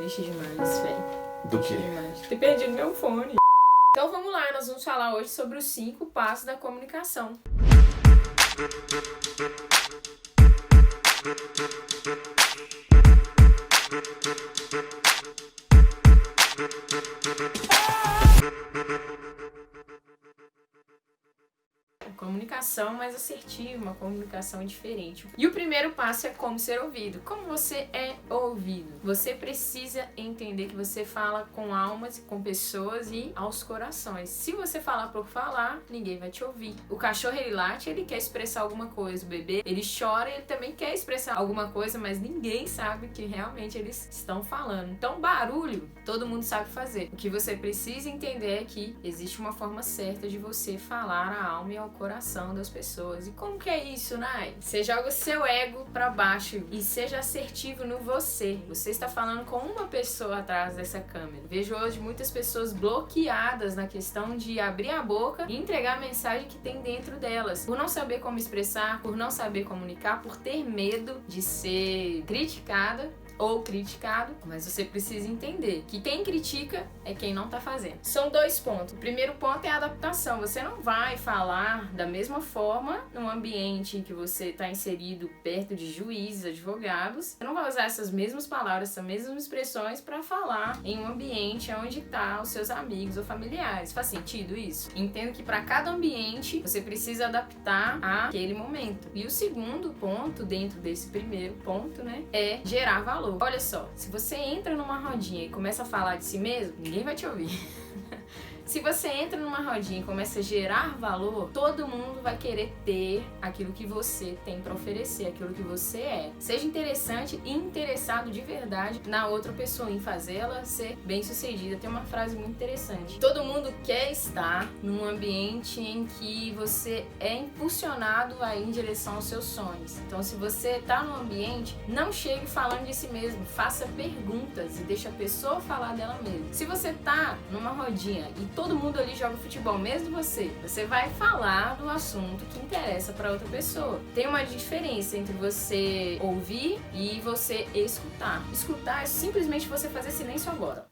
triste demais, velho. Do quê? Demais. Ter perdido meu fone. Então vamos lá, nós vamos falar hoje sobre os 5 passos da comunicação. Comunicação mais assertiva, uma comunicação diferente. E o primeiro passo é como ser ouvido. Como você é ouvido? Você precisa entender que você fala com almas, com pessoas e aos corações. Se você falar por falar, ninguém vai te ouvir. O cachorro, ele late, ele quer expressar alguma coisa. O bebê, ele chora, ele também quer expressar alguma coisa, mas ninguém sabe que realmente eles estão falando. Então, barulho, todo mundo sabe fazer. O que você precisa entender é que existe uma forma certa de você falar à alma e ao coração das pessoas. E como que é isso, Nai? Você joga o seu ego pra baixo e seja assertivo no você. Você está falando com uma pessoa atrás dessa câmera. Vejo hoje muitas pessoas bloqueadas na questão de abrir a boca e entregar a mensagem que tem dentro delas. Por não saber como expressar, por não saber comunicar, por ter medo de ser criticada ou criticado, mas você precisa entender que quem critica é quem não tá fazendo. São 2 pontos. O primeiro ponto é a adaptação. Você não vai falar da mesma forma num ambiente em que você está inserido perto de juízes, advogados. Você não vai usar essas mesmas palavras, essas mesmas expressões para falar em um ambiente onde tá os seus amigos ou familiares. Faz sentido isso? Entendo que para cada ambiente você precisa adaptar àquele momento. E o segundo ponto, dentro desse primeiro ponto, né, é gerar valor. Olha só, se você entra numa rodinha e começa a falar de si mesmo, ninguém vai te ouvir. Se você entra numa rodinha e começa a gerar valor, todo mundo vai querer ter aquilo que você tem para oferecer, aquilo que você é. Seja interessante e interessado de verdade na outra pessoa, em fazê-la ser bem-sucedida. Tem uma frase muito interessante. Todo mundo quer estar num ambiente em que você é impulsionado a ir em direção aos seus sonhos. Então, se você está num ambiente, não chegue falando de si mesmo. Faça perguntas e deixe a pessoa falar dela mesma. Se você está numa rodinha e todo mundo ali joga futebol, mesmo você vai falar do assunto que interessa para outra pessoa. Tem uma diferença entre você ouvir e você escutar. Escutar é simplesmente você fazer silêncio agora.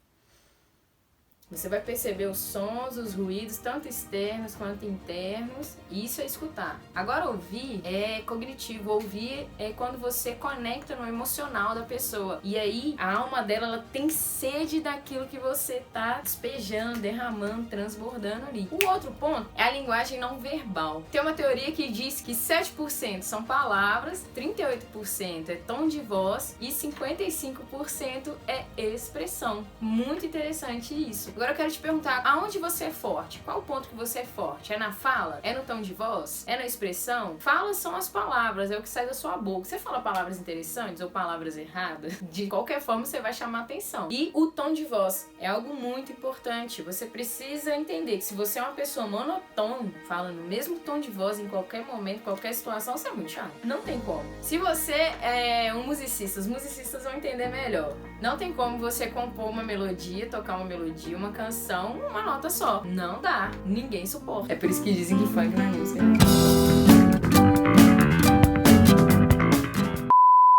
Você vai perceber os sons, os ruídos, tanto externos quanto internos, e isso é escutar. Agora, ouvir é cognitivo. Ouvir é quando você conecta no emocional da pessoa. E aí, a alma dela, ela tem sede daquilo que você tá despejando, derramando, transbordando ali. O outro ponto é a linguagem não verbal. Tem uma teoria que diz que 7% são palavras, 38% é tom de voz e 55% é expressão. Muito interessante isso. Agora eu quero te perguntar, aonde você é forte? Qual o ponto que você é forte? É na fala? É no tom de voz? É na expressão? Fala são as palavras, é o que sai da sua boca. Você fala palavras interessantes ou palavras erradas? De qualquer forma você vai chamar atenção. E o tom de voz é algo muito importante. Você precisa entender que se você é uma pessoa monotônica, fala no mesmo tom de voz em qualquer momento, qualquer situação, você é muito chato. Não tem como. Se você é um musicista, os musicistas vão entender melhor. Não tem como você compor uma melodia, tocar uma melodia, uma canção, uma nota só. Não dá. Ninguém suporta. É por isso que dizem que funk não é música.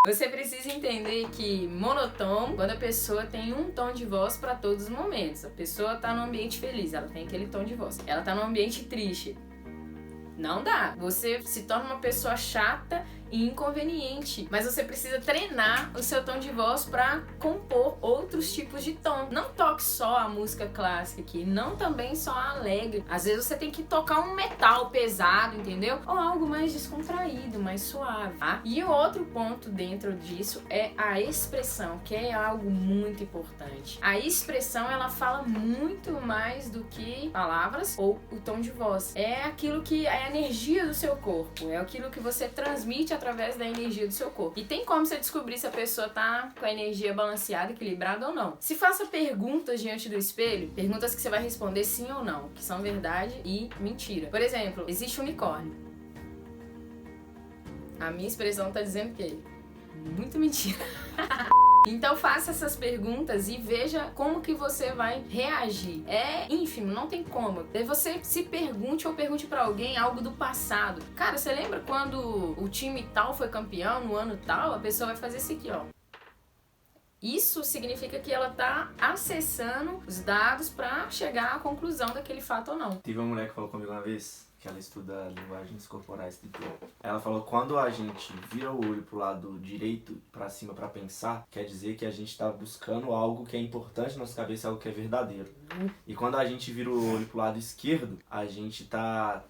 Você precisa entender que monotônico, quando a pessoa tem um tom de voz para todos os momentos. A pessoa tá num ambiente feliz, ela tem aquele tom de voz. Ela tá num ambiente triste. Não dá. Você se torna uma pessoa chata e inconveniente, mas você precisa treinar o seu tom de voz para compor outros tipos de tom. Não toque só a música clássica aqui, não também só a alegre. Às vezes você tem que tocar um metal pesado, entendeu? Ou algo mais descontraído, mais suave, tá? E o outro ponto dentro disso é a expressão, que é algo muito importante. A expressão, ela fala muito mais do que palavras ou o tom de voz. É aquilo que é a energia do seu corpo, é aquilo que você transmite através da energia do seu corpo. E tem como você descobrir se a pessoa tá com a energia balanceada, equilibrada ou não. Se faça perguntas diante do espelho, perguntas que você vai responder sim ou não, que são verdade e mentira. Por exemplo, existe unicórnio. A minha expressão tá dizendo que muito mentira. Então faça essas perguntas e veja como que você vai reagir. É ínfimo, não tem como. Você se pergunte ou pergunte pra alguém algo do passado. Cara, você lembra quando o time tal foi campeão no ano tal? A pessoa vai fazer isso aqui, ó. Isso significa que ela tá acessando os dados para chegar à conclusão daquele fato ou não. Teve uma mulher que falou comigo uma vez que ela estuda linguagens corporais do corpo. Ela falou que quando a gente vira o olho pro lado direito, pra cima, pra pensar, quer dizer que a gente tá buscando algo que é importante na nossa cabeça, algo que é verdadeiro. E quando a gente vira o olho pro lado esquerdo, a gente tá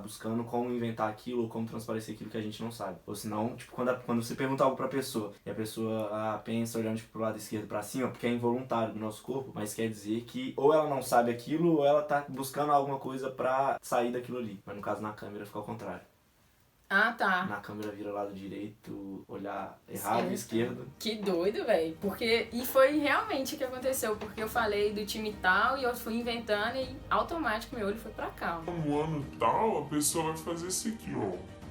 buscando como inventar aquilo ou como transparecer aquilo que a gente não sabe. Ou senão, tipo, quando você pergunta algo pra pessoa e a pessoa pensa olhando tipo, pro lado esquerdo pra cima, porque é involuntário do nosso corpo, mas quer dizer que ou ela não sabe aquilo ou ela tá buscando alguma coisa pra sair daquilo ali. Mas no caso na câmera fica ao contrário. Ah, tá. Na câmera vira lado direito, olhar errado, esquerdo. Que doido, velho. E foi realmente o que aconteceu, porque eu falei do time tal e eu fui inventando e automático meu olho foi pra cá. No ano tal, a pessoa vai fazer isso aqui, ó.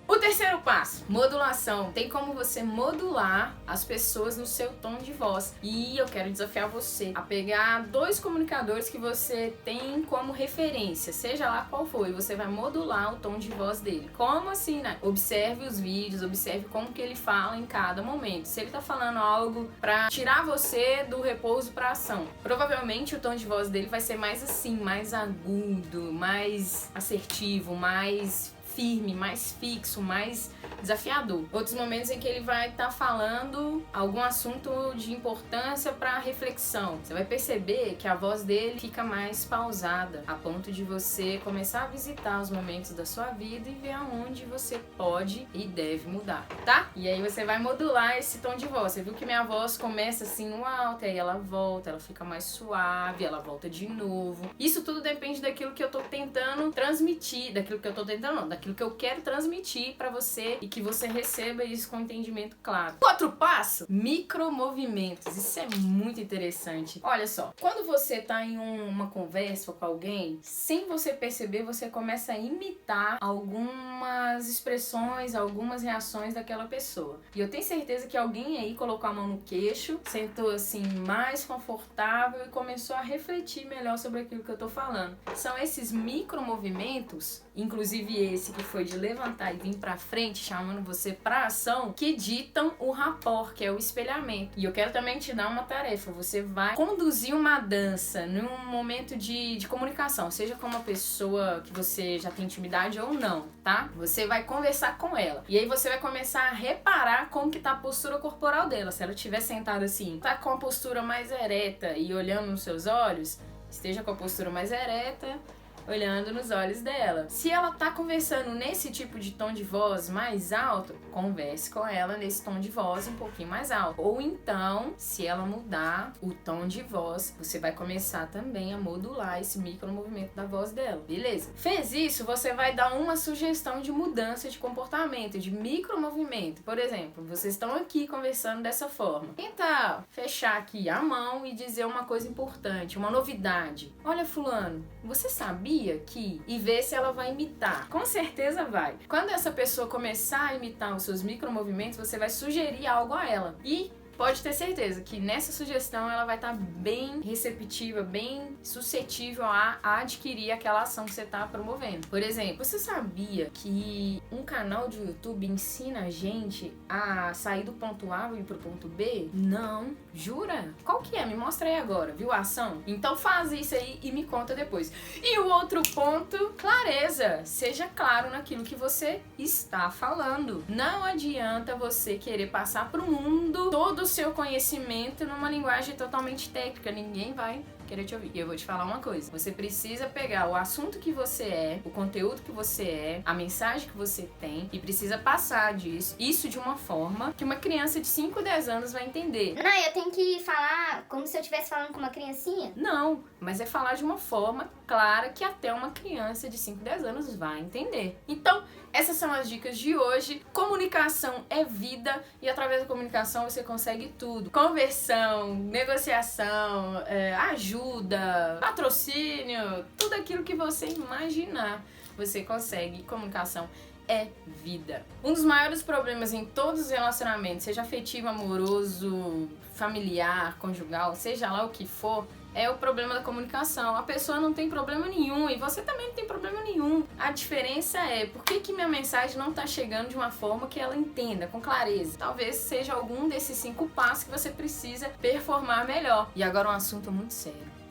O terceiro passo, modulação. Tem como você modular as pessoas no seu tom de voz. E eu quero desafiar você a pegar 2 comunicadores que você tem como referência, seja lá qual for, e você vai modular o tom de voz dele. Como assim, né? Observe os vídeos, observe como que ele fala em cada momento. Se ele tá falando algo pra tirar você do repouso pra ação, provavelmente o tom de voz dele vai ser mais assim, mais agudo, mais assertivo, mais firme, mais fixo, mais desafiador. Outros momentos em que ele vai estar falando algum assunto de importância para reflexão. Você vai perceber que a voz dele fica mais pausada, a ponto de você começar a visitar os momentos da sua vida e ver aonde você pode e deve mudar, tá? E aí você vai modular esse tom de voz. Você viu que minha voz começa assim no alto, aí ela volta, ela fica mais suave, ela volta de novo. Isso tudo depende daquilo que eu tô tentando transmitir, daquilo que eu quero transmitir pra você e que você receba isso com entendimento claro. Outro passo, micromovimentos. Isso é muito interessante. Olha só, quando você tá em uma conversa com alguém, sem você perceber, você começa a imitar algumas expressões, algumas reações daquela pessoa. E eu tenho certeza que alguém aí colocou a mão no queixo, sentou assim mais confortável e começou a refletir melhor sobre aquilo que eu tô falando. São esses micromovimentos, inclusive esse que foi de levantar e vir pra frente, chamando você pra ação, que ditam o rapport, que é o espelhamento. E eu quero também te dar uma tarefa. Você vai conduzir uma dança num momento de comunicação, seja com uma pessoa que você já tem intimidade ou não, tá? Você vai conversar com ela. E aí você vai começar a reparar como que tá a postura corporal dela. Se ela estiver sentada assim, tá com a postura mais ereta e olhando nos seus olhos, esteja com a postura mais ereta, olhando nos olhos dela. Se ela tá conversando nesse tipo de tom de voz mais alto, converse com ela nesse tom de voz um pouquinho mais alto. Ou então, se ela mudar o tom de voz, você vai começar também a modular esse micromovimento da voz dela. Beleza? Fez isso, você vai dar uma sugestão de mudança de comportamento, de micromovimento. Por exemplo, vocês estão aqui conversando dessa forma. Tenta fechar aqui a mão e dizer uma coisa importante, uma novidade. Olha, fulano, você sabia que... E ver se ela vai imitar. Com certeza vai. Quando essa pessoa começar a imitar os seus micromovimentos, você vai sugerir algo a ela. E pode ter certeza que nessa sugestão ela vai estar bem receptiva, bem suscetível a adquirir aquela ação que você está promovendo. Por exemplo, você sabia que um canal de YouTube ensina a gente a sair do ponto A e ir pro ponto B? Não. Jura? Qual que é? Me mostra aí agora. Viu a ação? Então faz isso aí e me conta depois. E o outro ponto, clareza. Seja claro naquilo que você está falando. Não adianta você querer passar pro mundo todo o seu conhecimento numa linguagem totalmente técnica. Ninguém vai querer te ouvir. E eu vou te falar uma coisa. Você precisa pegar o assunto que você é, o conteúdo que você é, a mensagem que você tem e precisa passar isso de uma forma que uma criança de 5, 10 anos vai entender. Não, eu tenho que falar como se eu estivesse falando com uma criancinha? Não, mas é falar de uma forma clara que até uma criança de 5, 10 anos vai entender. Então, essas são as dicas de hoje. Comunicação é vida e através da comunicação você consegue tudo. Conversão, negociação, ajuda, patrocínio, tudo aquilo que você imaginar você consegue. Comunicação é vida. Um dos maiores problemas em todos os relacionamentos, seja afetivo, amoroso, familiar, conjugal, seja lá o que for, é o problema da comunicação. A pessoa não tem problema nenhum e você também não tem problema nenhum. A diferença é por que minha mensagem não tá chegando de uma forma que ela entenda com clareza. Talvez seja algum desses 5 passos que você precisa performar melhor. E agora um assunto muito sério.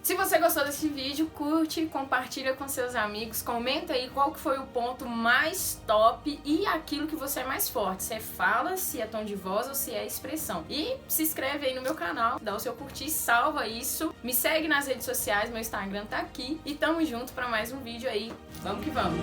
Se você gostou desse vídeo, curte, compartilha com seus amigos, comenta aí qual que foi o ponto mais top e aquilo que você é mais forte. Se é fala, se é tom de voz ou se é expressão. E se inscreve aí no meu canal, dá o seu curtir, salva isso. Me segue nas redes sociais, meu Instagram tá aqui. E tamo junto pra mais um vídeo aí. Vamos que vamos!